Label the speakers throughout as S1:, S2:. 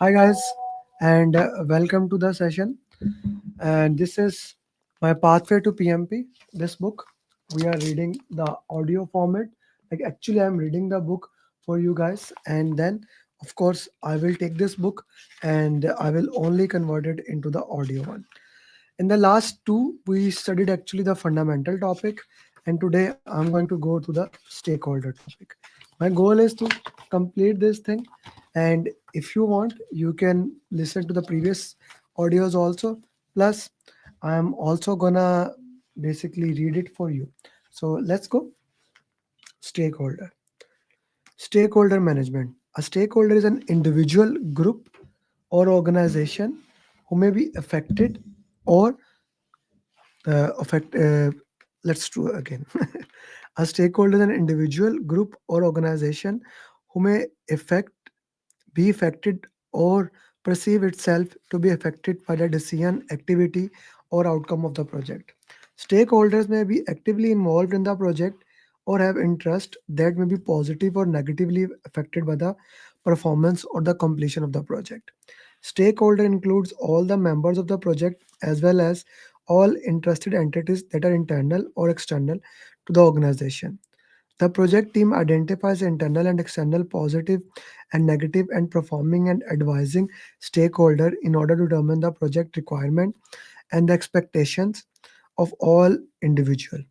S1: Hi guys, and welcome to the session. And this is my pathway to PMP. This book we are reading the audio format. Like actually, I'm reading the book for you guys, and then of course I will take this book and I will only convert it into the audio one. In the last two, we studied actually the fundamental topic, and today I'm going to go to the stakeholder topic. My goal is to complete this thing, and if you want, you can listen to the previous audios also. Plus, I'm also gonna basically read it for you. So let's go. Stakeholder. Stakeholder management. A stakeholder is an individual, group, or organization who may be affected or affect let's do it again. A stakeholder is an individual, group, or organization who may affect be affected or perceive itself to be affected by the decision, activity, or outcome of the project. Stakeholders may be actively involved in the project or have interest that may be positive or negatively affected by the performance or the completion of the project. Stakeholder includes all the members of the project as well as all interested entities that are internal or external to the organization. The project team identifies internal and external positive and negative and performing and advising stakeholder in order to determine the project requirement and the expectations of all individual.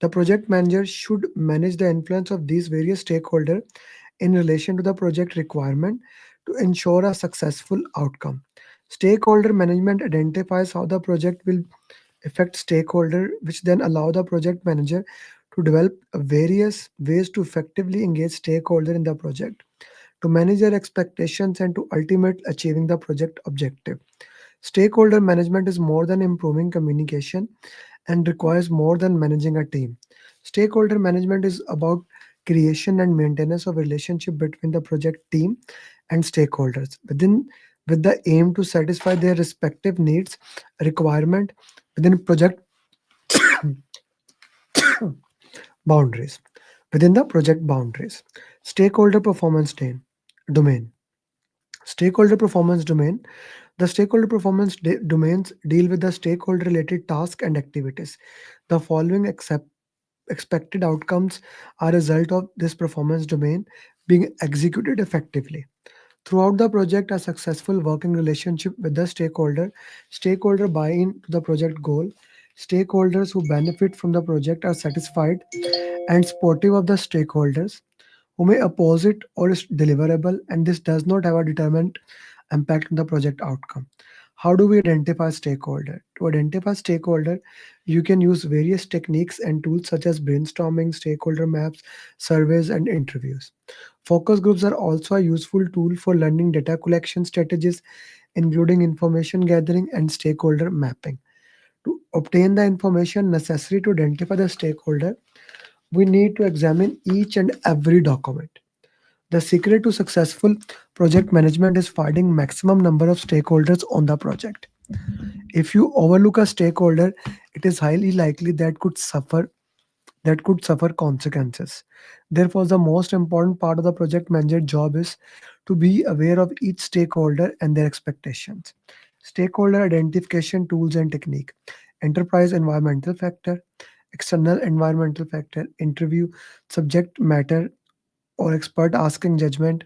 S1: The project manager should manage the influence of these various stakeholders in relation to the project requirement to ensure a successful outcome. Stakeholder management identifies how the project will affect stakeholder, which then allow the project manager to develop various ways to effectively engage stakeholder in the project, to manage their expectations and to ultimate achieving the project objective. Stakeholder management is more than improving communication and requires more than managing a team. Stakeholder management is about creation and maintenance of relationship between the project team and stakeholders within with the aim to satisfy their respective needs, requirement within project boundaries. Within the project boundaries. Stakeholder performance domain. Stakeholder performance domain. The stakeholder performance domains deal with the stakeholder related tasks and activities. The following expected outcomes are a result of this performance domain being executed effectively. Throughout the project, a successful working relationship with the stakeholder buy-in to the project goal, stakeholders who benefit from the project are satisfied and supportive of the stakeholders who may oppose it or is deliverable, and this does not have a determined impact on the project outcome. How do we identify stakeholder? To identify stakeholder, you can use various techniques and tools such as brainstorming, stakeholder maps, surveys, and interviews. Focus groups are also a useful tool for learning data collection strategies, including information gathering and stakeholder mapping. To obtain the information necessary to identify the stakeholder, we need to examine each and every document. The secret to successful project management is finding maximum number of stakeholders on the project. If you overlook a stakeholder, it is highly likely that could suffer consequences. Therefore, the most important part of the project manager job is to be aware of each stakeholder and their expectations. Stakeholder identification tools and technique. Enterprise environmental factor, external environmental factor, interview, subject matter or expert asking judgment,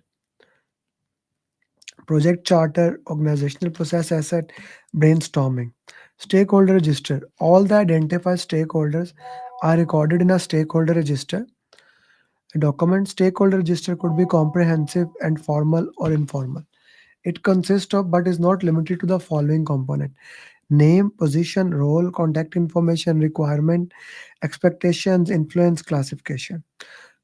S1: project charter, organizational process asset, brainstorming. Stakeholder register. All the identified stakeholders are recorded in a stakeholder register. A document stakeholder register could be comprehensive and formal or informal. It consists of but is not limited to the following component: name, position, role, contact information, requirement, expectations, influence, classification.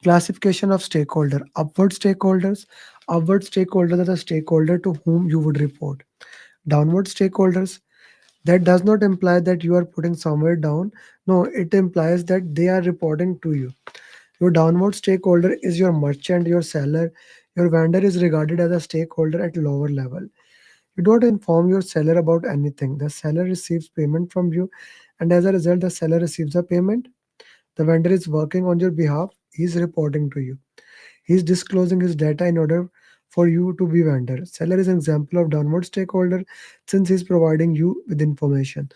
S1: Classification of stakeholder. Upward stakeholders. Upward stakeholders are the stakeholder to whom you would report. Downward stakeholders. That does not imply that you are putting somewhere down. No, it implies that they are reporting to you. Your downward stakeholder is your merchant, your seller. Your vendor is regarded as a stakeholder at lower level. You don't inform your seller about anything. The seller receives payment from you, and as a result, the seller receives a payment. The vendor is working on your behalf. He is reporting to you. He is disclosing his data in order for you to be vendor. Seller is an example of downward stakeholder since he's providing you with information.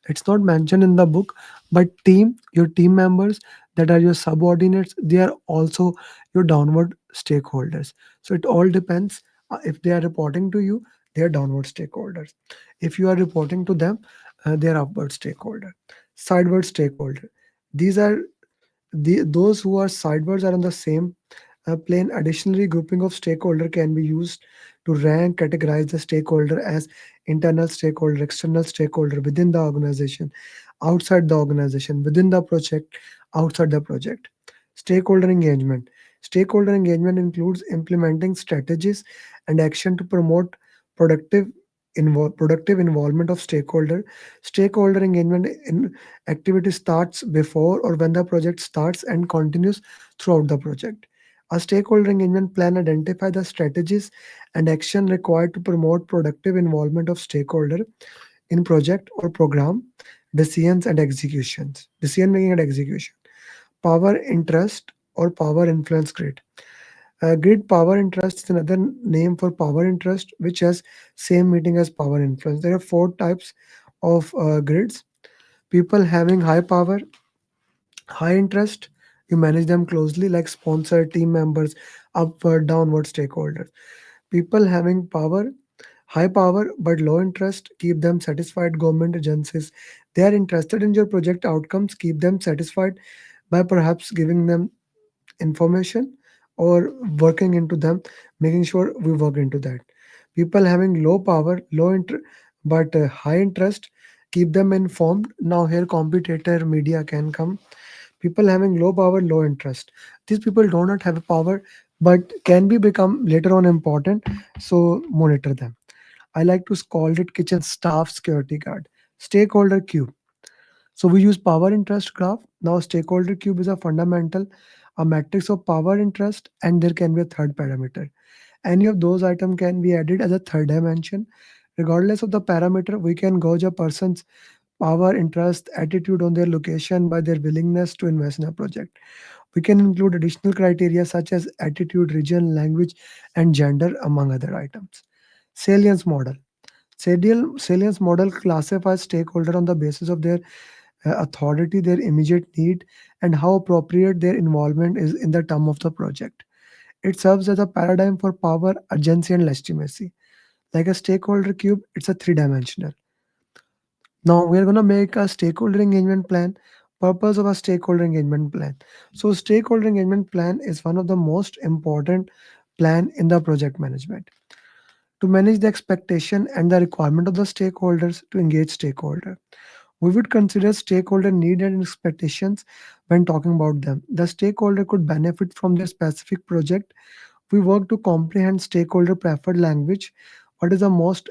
S1: It's not mentioned in the book, but your team members that are your subordinates, they are also your downward stakeholders. So it all depends. If they are reporting to you, they are downward stakeholders. If you are reporting to them, they are upward stakeholder. Sideward stakeholder. These are those who are sidewards are on the same plane. Additionally, grouping of stakeholder can be used to rank, categorize the stakeholder as internal stakeholder, external stakeholder within the organization, outside the organization, within the project, outside the project. Stakeholder engagement. Stakeholder engagement includes implementing strategies and action to promote productive productive involvement of stakeholder. Stakeholder engagement in activity starts before or when the project starts and continues throughout the project. A stakeholder engagement plan identifies the strategies and action required to promote productive involvement of stakeholder in project or program decisions and executions. Decision making and execution. Power interest or power influence grid. Grid power interest is another name for power interest, which has same meaning as power influence. There are four types of grids. People having high power, high interest, you manage them closely like sponsor, team members, upward, downward stakeholders. People having power, high power but low interest, keep them satisfied. Government agencies, they are interested in your project outcomes, keep them satisfied by perhaps giving them information or working into them, making sure we work into that. People having low power, but high interest, keep them informed. Now here competitor media can come. People having low power, low interest, these people do not have a power but can be become later on important, so monitor them. I like to call it kitchen staff security guard. Stakeholder cube. So we use power interest graph. Now stakeholder cube is a fundamental, a matrix of power interest, and there can be a third parameter. Any of those items can be added as a third dimension. Regardless of the parameter, we can gauge a person's power, interest, attitude on their location by their willingness to invest in a project. We can include additional criteria such as attitude, region, language, and gender, among other items. Salience model. Salience model classifies stakeholder on the basis of their authority, their immediate need, and how appropriate their involvement is in the term of the project. It serves as a paradigm for power, urgency, and legitimacy. Like a stakeholder cube, it's a three-dimensional. Now we're gonna make a stakeholder engagement plan. Purpose of a stakeholder engagement plan. So stakeholder engagement plan is one of the most important plan in the project management to manage the expectation and the requirement of the stakeholders to engage stakeholder. We would consider stakeholder need and expectations when talking about them. The stakeholder could benefit from their specific project. We work to comprehend stakeholder preferred language. What is the most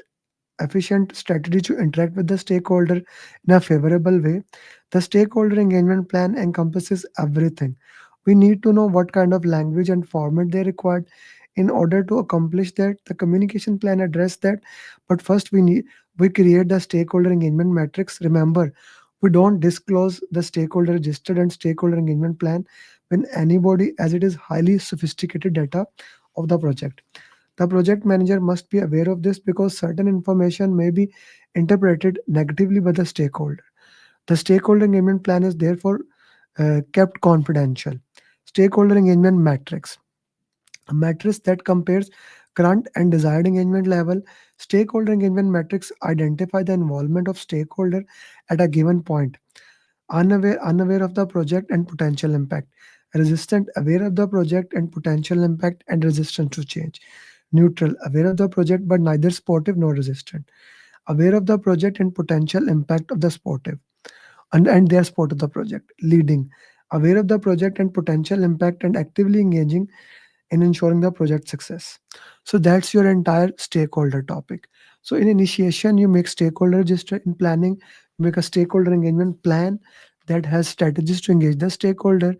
S1: efficient strategy to interact with the stakeholder in a favorable way? The stakeholder engagement plan encompasses everything. We need to know what kind of language and format they require in order to accomplish that. The communication plan address that, but first we create the stakeholder engagement matrix. Remember, we don't disclose the stakeholder register and stakeholder engagement plan when anybody, as it is highly sophisticated data of the project. The project manager must be aware of this because certain information may be interpreted negatively by the stakeholder. The stakeholder engagement plan is therefore kept confidential. Stakeholder engagement matrix, a matrix that compares current and desired engagement level. Stakeholder engagement matrix identify the involvement of stakeholder at a given point. Unaware of the project and potential impact. Resistant, aware of the project and potential impact and resistant to change. Neutral, aware of the project but neither supportive nor resistant. Aware of the project and potential impact of the supportive and their support of the project. Leading, aware of the project and potential impact and actively engaging in ensuring the project success. So that's your entire stakeholder topic. So in initiation, you make stakeholder register. In planning, you make a stakeholder engagement plan that has strategies to engage the stakeholder,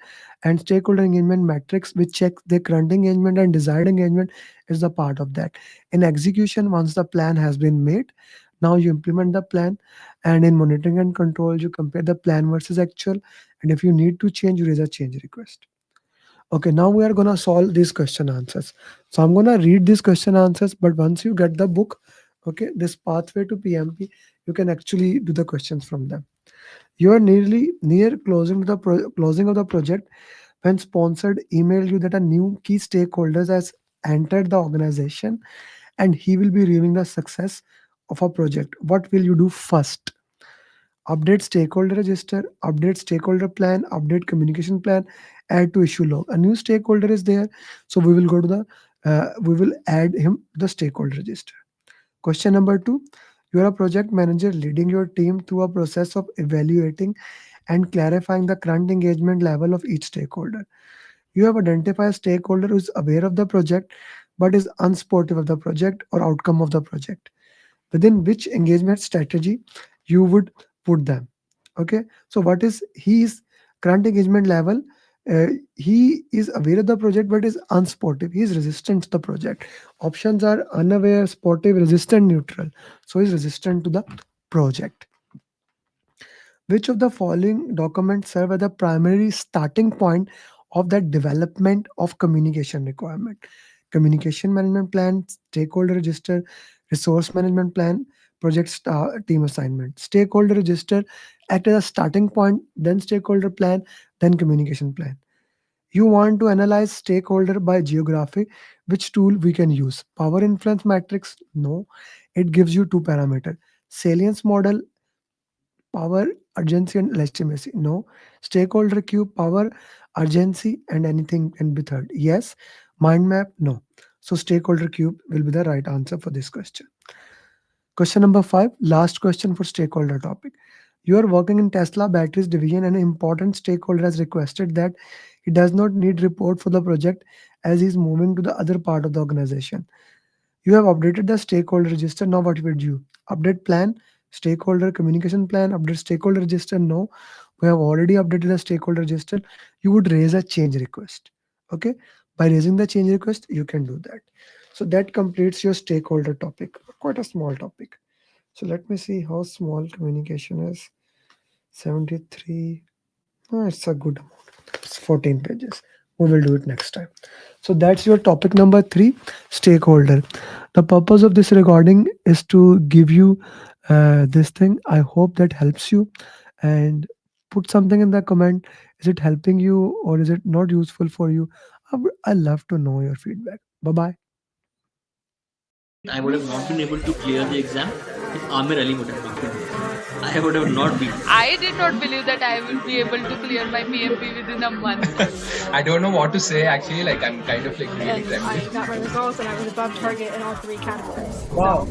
S1: and stakeholder engagement metrics which check their current engagement and desired engagement is the part of that. In execution, once the plan has been made, now you implement the plan, and in monitoring and control, you compare the plan versus actual, and if you need to change, you raise a change request. Okay, now we are gonna solve these question answers. So I'm gonna read these question answers, but once you get the book, okay, this pathway to PMP, you can actually do the questions from them. You are nearly near closing closing of the project when sponsored emailed you that a new key stakeholders has entered the organization and he will be reviewing the success of a project. What will you do first? Update stakeholder register, update stakeholder plan, update communication plan, add to issue log. A new stakeholder is there, so we will go to the we will add him to the stakeholder register. Question number two: you are a project manager leading your team through a process of evaluating and clarifying the current engagement level of each stakeholder. You have identified a stakeholder who is aware of the project but is unsupportive of the project or outcome of the project. Within which engagement strategy you would put them? Okay, so what is his current engagement level? He is aware of the project but is unsportive. He is resistant to the project. Options are unaware, sportive, resistant, neutral. So he is resistant to the project. Which of the following documents serve as the primary starting point of the development of communication requirement? Communication management plan, stakeholder register, resource management plan, team assignment. Stakeholder register act as a starting point, then stakeholder plan, then communication plan. You want to analyze stakeholder by geography. Which tool we can use? Power influence matrix? No, it gives you two parameter. Salience model, power, urgency, and legitimacy. No. Stakeholder cube, power, urgency, and anything can be third. Yes. Mind map? No. So stakeholder cube will be the right answer for this question. Question number five, last question for stakeholder topic. You are working in Tesla batteries division and an important stakeholder has requested that he does not need report for the project as he is moving to the other part of the organization. You have updated the stakeholder register. Now what would you? Update plan, stakeholder communication plan, update stakeholder register. No, we have already updated the stakeholder register. You would raise a change request. Okay. By raising the change request, you can do that. So that completes your stakeholder topic. Quite a small topic. So let me see how small communication is. 73. Oh, it's a good amount. It's 14 pages. We will do it next time. So that's your topic number three, stakeholder. The purpose of this recording is to give you this thing. I hope that helps you. And put something in the comment. Is it helping you or is it not useful for you? I love to know your feedback. Bye bye.
S2: I would have not been able to clear the exam if Amir Ali would have not been there. I would have not been.
S3: I did not believe that I would be able to clear my PMP within a month.
S4: I don't know what to say actually. Like I'm kind of like really
S5: And I
S4: trembling.
S5: got my results and I was above target in all three categories.
S1: Wow.